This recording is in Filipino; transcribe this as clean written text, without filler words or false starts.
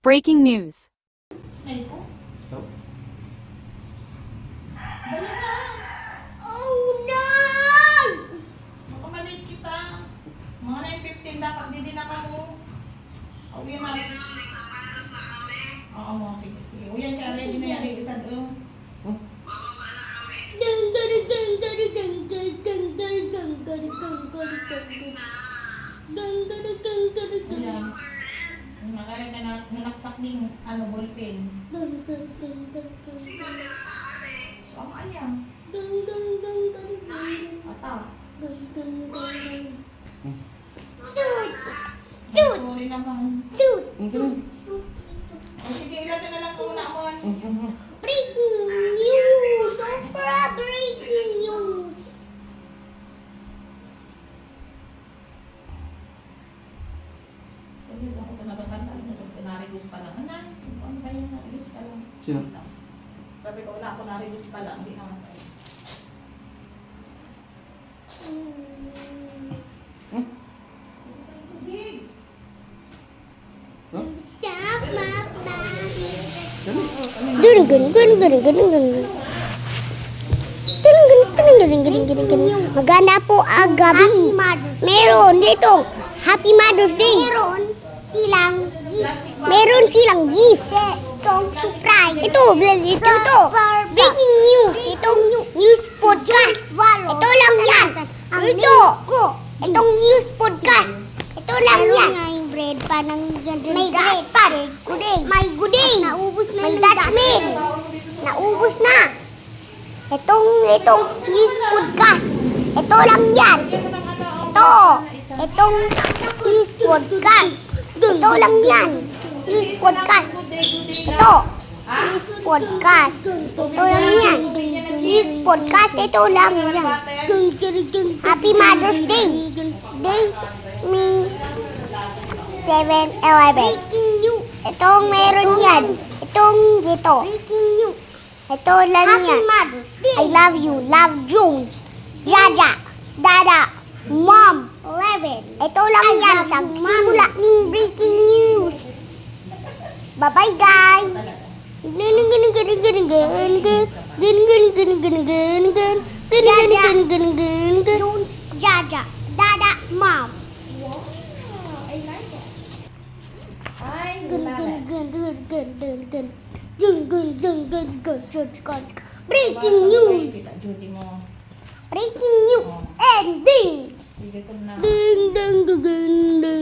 Breaking news. Ay ko? Oh. Dali na! Oh no! Baka malate kita. Mga 9:15 dapat hindi na ka mo. Uwi na. Oo mo, sige, sige. Uyan ka, ready na yan. Isad o. Ayan. Nakarin na nanaksak ning ballpen. So, ang ayan. Ata. Shoot! Sorry naman. Shoot! O sige, ilata na lang muna mo. Breaking news! Super breaking news! Sabi ako ito natatanda. Narigus pa lang. Ano ba yan? Narigus pa lang. Sino? Sabi ko, wala ako narigus pa lang. Hindi naman tayo. Tubig. Maganda po ang gabi. Meron dito. Happy Mother's Day. Meron silang gift. Itong surprise. Ito. Breaking news. Itong news podcast. Ito lang yan. Itong news podcast. Ito lang yan. May bread pa. May guday. May Dutchman. Naubos na. Itong news podcast. Ito lang yan. Itong news podcast. Ito lang yan. News podcast. Ito. News podcast. Ito lang yan. News podcast. Ito lang yan. Happy Mother's Day. Date me 7-11. Breaking news. Itong meron yan. Itong gito. Breaking news. Ito lang yan. I love you. Love Jones. Jaja. Dada. Mom. 11. Ito lang yan. Sa simula ng breaking news. Bye-bye guys. Jones. Jaja. Dada. Mom. I like it. I love it. Breaking news. Kita Judy mo. Breaking news. Ending. Sige ko na.